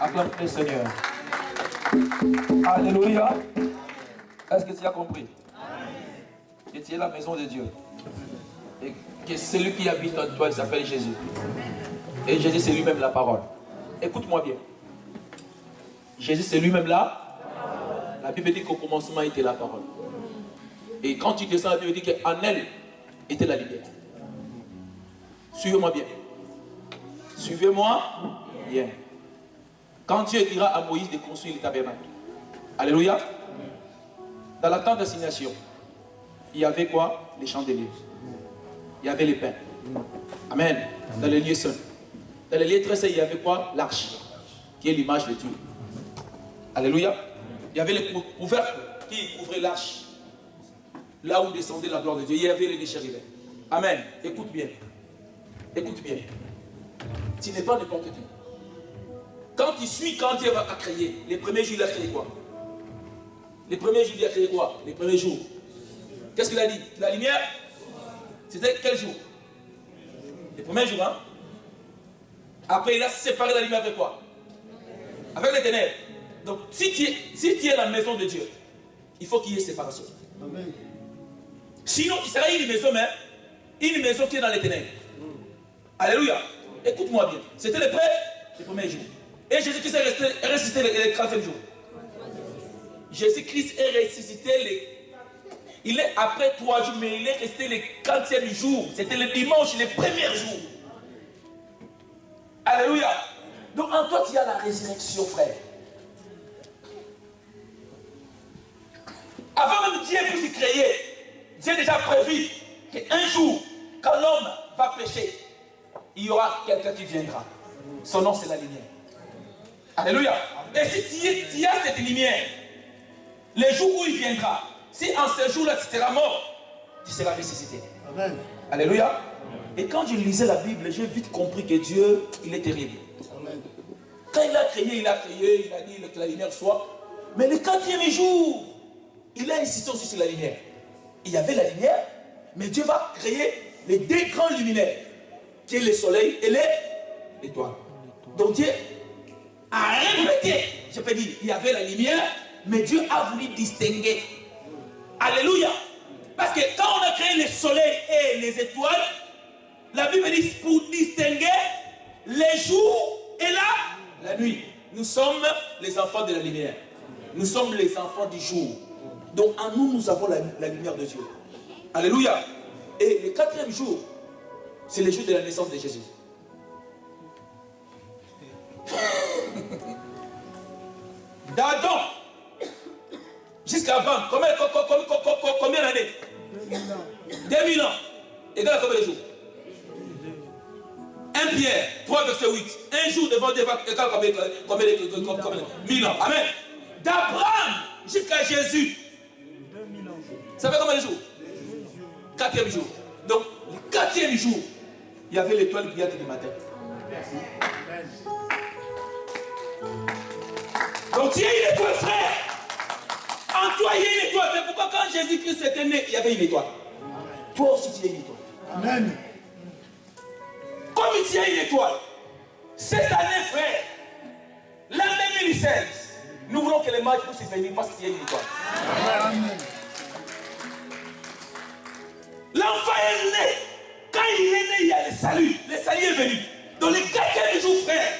Acclame le Seigneur. Alléluia. Est-ce que tu as compris? Que tu es la maison de Dieu. Et que celui qui habite en toi, il s'appelle Jésus. Et Jésus, c'est lui-même la parole. Écoute-moi bien. Jésus, c'est lui-même là. La Bible dit qu'au commencement était la parole. Et quand tu descends, la Bible dit qu'en elle était la lumière. Suivez-moi bien. Suivez-moi bien. Quand Dieu dira à Moïse de construire le tabernacle. Alléluia. Dans la tente d'assignation, il y avait quoi? Les chandeliers. Il y avait les pains. Amen. Dans les lieux saints. Dans les lieux très saints, il y avait quoi? L'arche, qui est l'image de Dieu. Alléluia. Il y avait les couvercles qui couvraient l'arche. Là où descendait la gloire de Dieu. Il y avait les chérubins. Amen. Écoute bien. Écoute bien. Tu n'es pas n'importe qui. Quand tu suis, quand Dieu va créer, les premiers jours, il a créé quoi? Les premiers jours, il a créé quoi? Les premiers jours. Qu'est-ce qu'il a dit? La lumière, c'était quel jour? Les premiers jours, hein? Après, il a séparé la lumière avec quoi? Avec les ténèbres. Donc, si tu es la maison de Dieu, il faut qu'il y ait séparation. Amen. Sinon, tu seras une maison, mais une maison qui est dans les ténèbres. Alléluia. Écoute-moi bien. C'était les premiers jours. Et Jésus-Christ est ressuscité le 30e jour. Jésus-Christ est ressuscité il est après 3 jours, mais il est resté le 40e jour. C'était le dimanche, le premier jour. Alléluia. Donc en toi, tu as la résurrection, frère. Avant même Dieu puisse créer, Dieu a déjà prévu qu'un jour, quand l'homme va pécher, il y aura quelqu'un qui viendra. Son nom, c'est la lumière. Alléluia. Et si tu as cette lumière, les jours où il viendra, si en ce jour-là tu seras mort, tu seras ressuscité. Amen. Alléluia. Et quand je lisais la Bible, j'ai vite compris que Dieu, il est terrible. Amen. Quand il a créé, il a dit que la lumière soit. Mais le 4e jour, il a insisté aussi sur la lumière. Il y avait la lumière, mais Dieu va créer les 2 grands luminaires, qui est le soleil et l'étoile. Donc Dieu a répété, je peux dire, il y avait la lumière, mais Dieu a voulu distinguer. Alléluia. Parce que quand on a créé le soleil et les étoiles, la Bible dit pour distinguer les jours et la nuit. Nous sommes les enfants de la lumière. Nous sommes les enfants du jour. Donc en nous, nous avons la lumière de Dieu. Alléluia. Et le 4e jour, c'est le jour de la naissance de Jésus. D'Adam jusqu'à avant, combien d'années? 2000 ans. Égal à combien de jours? 1 Pierre 3 verset 8. Un jour devant Dieu égal à combien de 1000 ans? Amen. D'Abraham jusqu'à Jésus. Ça fait combien de jours? 4e jour. Donc, le 4e jour, il y avait l'étoile brillante du matin. Donc, tu es une étoile, frère. En toi, il y a une étoile. C'est pourquoi quand Jésus-Christ était né, il y avait une étoile. Toi aussi, tu es une étoile. Amen. Comme tu es une étoile, cette année, frère, l'année 2016, nous voulons que les matchs puissent venir parce qu'il y a une étoile. Amen. L'enfant est né. Quand il est né, il y a le salut. Le salut est venu. Dans les 4e jour, frère,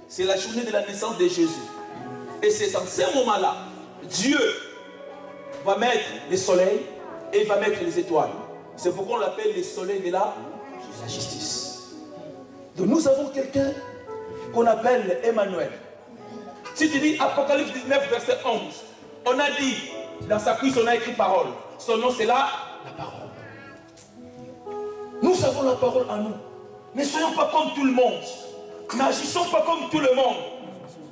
c'est la journée de la naissance de Jésus. Et c'est dans ce moment-là, Dieu va mettre le soleil et il va mettre les étoiles. C'est pourquoi on l'appelle le soleil de la justice. Donc nous avons quelqu'un qu'on appelle Emmanuel. Si tu dis Apocalypse 19, verset 11, on a dit, dans sa cuisse, on a écrit parole. Son nom, c'est la parole. Nous avons la parole en nous. Ne soyons pas comme tout le monde. N'agissons pas comme tout le monde.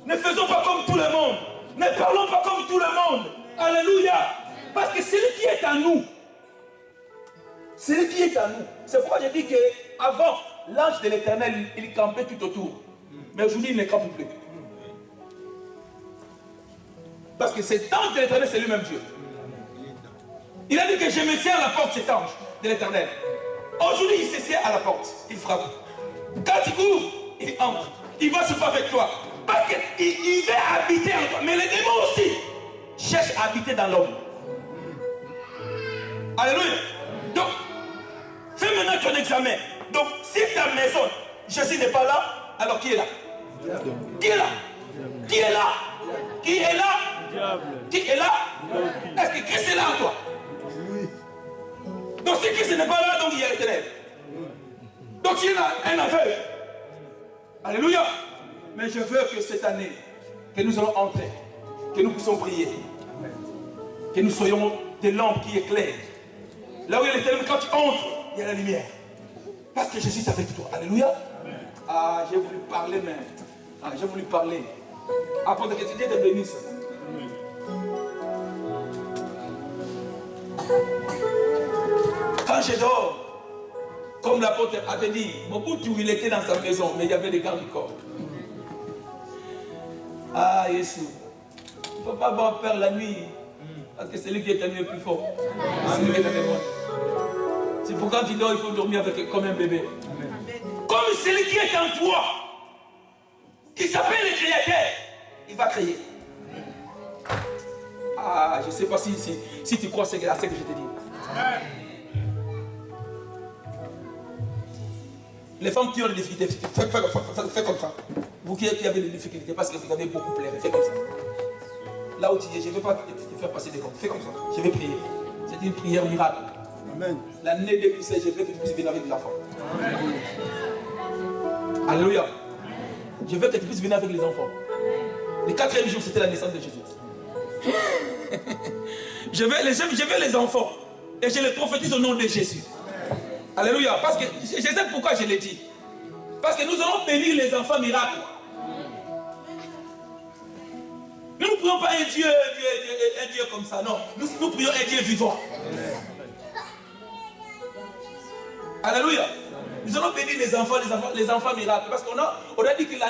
Ne faisons pas comme tout le monde. Ne parlons pas comme tout le monde. Alléluia. Parce que celui qui est en nous, celui qui est en nous. C'est pourquoi je dis qu'avant, l'ange de l'Éternel, il campait tout autour. Mais aujourd'hui, il ne campe plus. Parce que cet ange de l'Éternel, c'est lui-même Dieu. Il a dit que je me tiens à la porte, cet ange de l'Éternel. Aujourd'hui, il se tient à la porte. Il frappe. Quand il ouvre, il entre. Il va se battre avec toi. Parce qu'il veut habiter en toi. Mais les démons aussi cherchent à habiter dans l'homme. Alléluia. Donc, fais maintenant ton examen. Donc, si ta maison, Jésus n'est pas là, alors qui est là? Qui est là? Qui est là? Qui est là? Qui est là? Est-ce que Christ est là en toi? Donc, si Christ n'est pas là, donc il y a les ténèbres. Donc, il y a un aveugle. Alléluia. Mais je veux que cette année, que nous allons entrer, que nous puissions prier, que nous soyons des lampes qui éclairent. Là où il y a les ténèbres, quand tu entres, il y a la lumière. Parce que Jésus est avec toi. Alléluia. Ah, j'ai voulu parler, mais. Ah, j'ai voulu parler. Après que Dieu te bénisse. Quand je dors, comme l'apôtre avait dit, Mobutu, il était dans sa maison, mais il y avait des gardes du corps. Ah, Jésus. Il ne faut pas avoir peur la nuit. Parce que c'est lui qui est le plus fort. C'est lui qui est le moins. C'est pourquoi tu dors, il faut dormir comme un bébé. Amen. Comme celui qui est en toi, qui s'appelle le Créateur, il va créer. Ah, je ne sais pas si tu crois à ce que je te dis. Amen. Les femmes qui ont des difficultés, faites comme ça. Vous qui avez des difficultés parce que vous avez beaucoup pleuré, faites comme ça. Là où tu es, je ne vais pas te faire passer des comptes. Fais comme ça. Je vais prier. C'est une prière miracle. Amen. L'année 2016, je veux que tu puisses venir avec les enfants. Amen. Alléluia. Je veux que tu puisses venir avec les enfants. Le 4e jour, c'était la naissance de Jésus. je veux les enfants. Et je les prophétise au nom de Jésus. Amen. Alléluia. Parce que je sais pourquoi je l'ai dit. Parce que nous allons bénir les enfants miracles. Nous ne prions pas un Dieu comme ça, non. Nous prions un Dieu vivant. Alléluia. Nous allons bénir les enfants miracles. Parce qu'on a dit que cette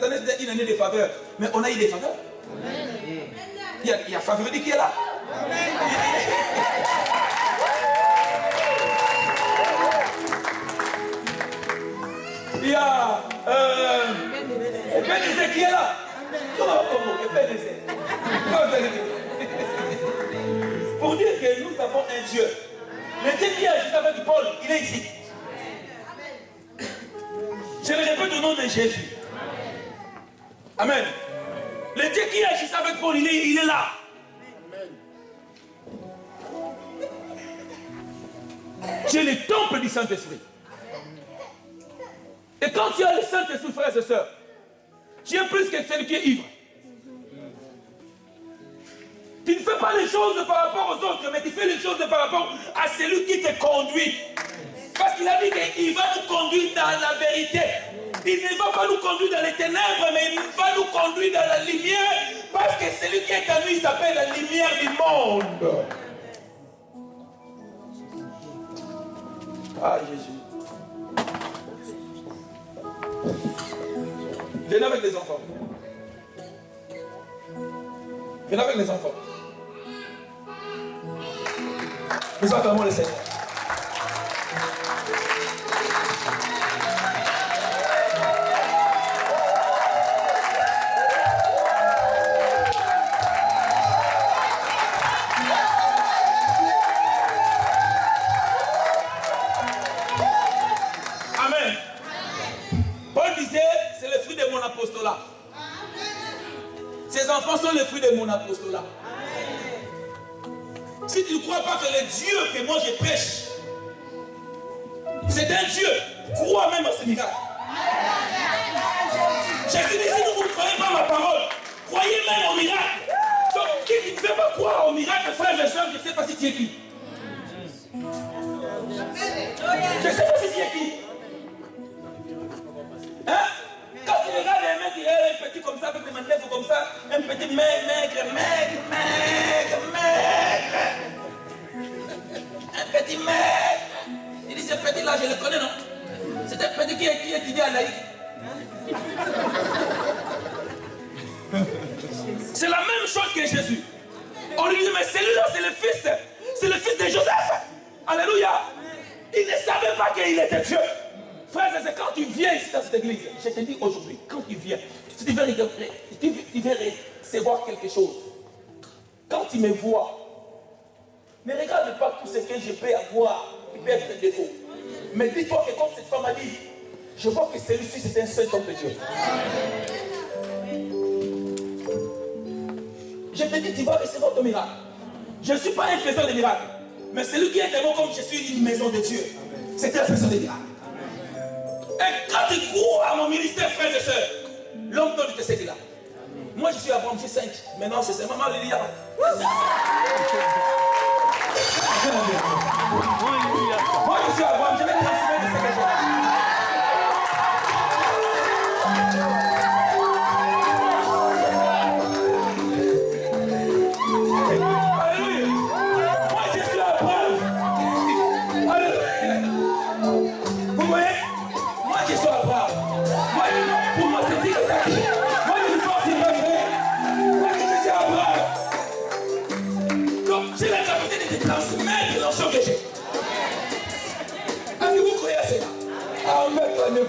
année c'était une année de faveur. Mais on a eu des faveurs. Il y a faveur qui est là. Il y a Ebenezer qui est là. Pour dire que nous avons un Dieu. Le Dieu qui agit avec Paul, il est ici. Je le répète au nom de Jésus. Amen. Le Dieu qui agit avec Paul, il est là. C'est le temple du Saint-Esprit. Et quand tu as le Saint-Esprit, frères et sœurs, tu es plus que celui qui est ivre. Tu ne fais pas les choses par rapport aux autres, mais tu fais les choses par rapport à celui qui te conduit. Parce qu'il a dit qu'il va nous conduire dans la vérité. Il ne va pas nous conduire dans les ténèbres, mais il va nous conduire dans la lumière. Parce que celui qui est en lui s'appelle la lumière du monde. Ah, Jésus. Venez avec les enfants. Venez avec les enfants. Nous acclamons le Seigneur. Amen. Paul disait, c'est le fruit de mon apostolat. Ces enfants sont les fruits de mon apostolat. Si tu ne crois pas que le Dieu que moi je prêche, c'est un Dieu, crois même à ce miracle. Jésus dit, si vous ne croyez pas ma parole, croyez même au miracle. Donc, si tu ne veux pas croire au miracle, frère et soeur, je ne sais pas si tu es qui. Je ne sais pas si tu es qui. Hein? Quand tu regardes un mec, il est un petit comme ça, avec des manœuvres comme ça, un petit maigre. Un petit maigre. Il dit, ce petit-là, je le connais, non? C'est un petit qui étudie à laïque. C'est la même chose que Jésus. On lui dit, mais celui-là, c'est le fils de Joseph. Alléluia. Il ne savait pas qu'il était Dieu. Frère, c'est quand tu viens ici dans cette église, je te dis aujourd'hui, quand tu viens, si tu veux recevoir quelque chose, quand tu me vois, ne regarde pas tout ce que je peux avoir qui peut être un défaut. Mais dis-toi que comme cette femme a dit, je vois que celui-ci c'est un seul homme de Dieu. Je te dis, tu vas recevoir ton miracle. Je ne suis pas un faiseur de miracles. Mais celui qui est de moi comme je suis une maison de Dieu, c'est un faiseur de miracles. Et quand tu crois à mon ministère, frères et sœurs, l'homme donne ce qu'il a. Moi je suis Abraham, j'ai 5. Maintenant c'est maman Lilia. Moi je suis Abraham, je vais transmettre ce que j'ai.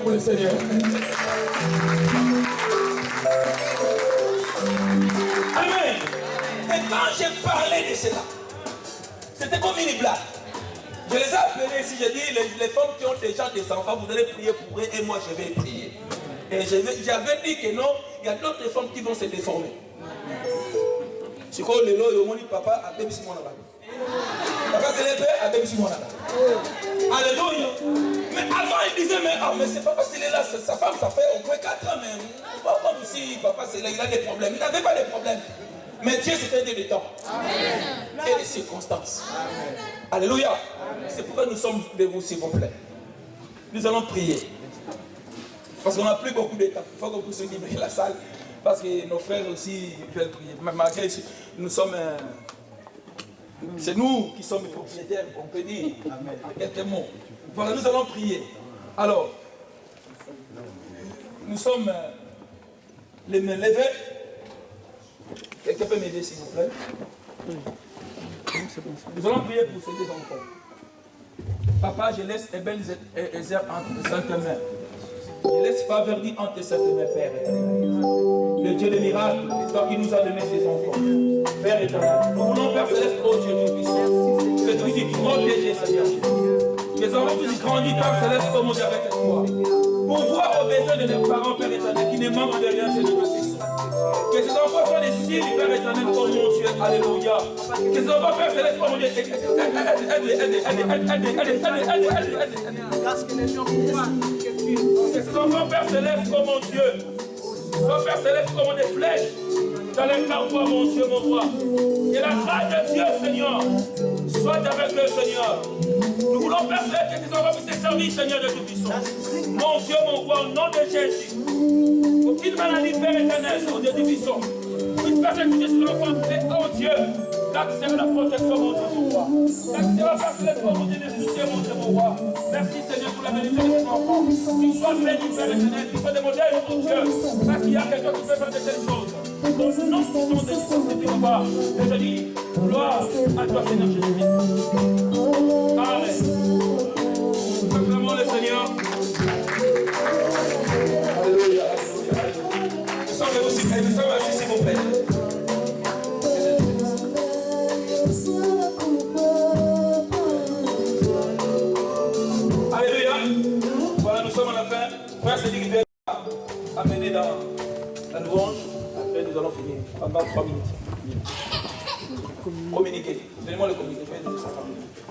Pour le Seigneur. Amen. Et quand j'ai parlé de cela, c'était comme une blague. Je les ai appelés ici, j'ai dit, les femmes qui ont déjà des enfants, vous allez prier pour eux et moi je vais prier. Et j'avais dit que non, il y a d'autres femmes qui vont se déformer. C'est quoi le lot, il y a papa à bébé Simon là-bas. Papa c'est les pères à bébé Simon là-bas. Alléluia. Mais avant il disait, mais c'est papa c'est là, sa femme ça fait au moins 4 ans, mais pas comme si papa c'est là, il a des problèmes. Il n'avait pas de problèmes. Mais Dieu c'était un Dieu de temps. Amen. Et des circonstances. Amen. Alléluia. C'est pourquoi nous sommes debout, s'il vous plaît. Nous allons prier. Parce qu'on n'a plus beaucoup de temps. Il faut qu'on puisse libérer la salle. Parce que nos frères aussi veulent prier. Malgré nous sommes... c'est nous qui sommes les propriétaires, on peut dire. Amen. Quelques mots. Voilà, nous allons prier. Alors, nous sommes les mains levées. Quelqu'un peut m'aider, s'il vous plaît? Nous allons prier pour ces deux enfants. Papa, je laisse Ebenezer entre tes saintes mains. Je laisse Faverdi entre tes saintes mains, Père éternel. Le Dieu des miracles, toi qui nous as donné ces enfants. Père éternel, nous voulons, Père céleste, ô Dieu tout-puissant, que tu puisses protéger, Seigneur. Que les enfants puissent grandir, Père céleste, comme on dit avec espoir. Pour voir aux besoins de leurs parents, Père éternel, qui ne manquent de rien, Seigneur tout-puissant. Que ces enfants soient des signes, Père éternel, oh mon Dieu, alléluia. Que ces enfants, Père céleste, oh mon Dieu, que ces enfants, Père céleste, oh mon Dieu, soient, Père céleste, comme des flèches dans les carrefours, mon Dieu, mon roi. Que la grâce de Dieu, Seigneur, soit avec eux, Seigneur. Nous voulons, Père céleste, que ces enfants puissent te servir, Seigneur de tout-puissant. Mon Dieu, mon roi, au nom de Jésus. Aucune maladie, Père éternel, au Dieu tout-puissant. Toute persécution sur l'enfant, oh Dieu, là tu seras la protection, mon Dieu, mon roi. Là tu seras la protection, mon Dieu, des soutiens, mon Dieu, mon roi. Merci, Seigneur, pour la bénédiction de ces enfants. Qu'ils soient bénis, Père éternel, qu'ils soient des modèles, mon Dieu. Parce qu'il y a quelqu'un qui peut faire de telles choses. Donc, non, qui sont des choses, c'est une part. Et je dis, gloire à toi, Seigneur Jésus. Amen. Acclamons le Seigneur. Alléluia. Nous sommes assis, s'il vous plaît. Alléluia. Voilà, nous sommes à la fin. Frère, c'est dit qu'il va amener dans la louange. Après, nous allons finir. Pendant 3 minutes. Communiquer. Donnez-moi le communiqué. Je vais donner ça 3 minutes.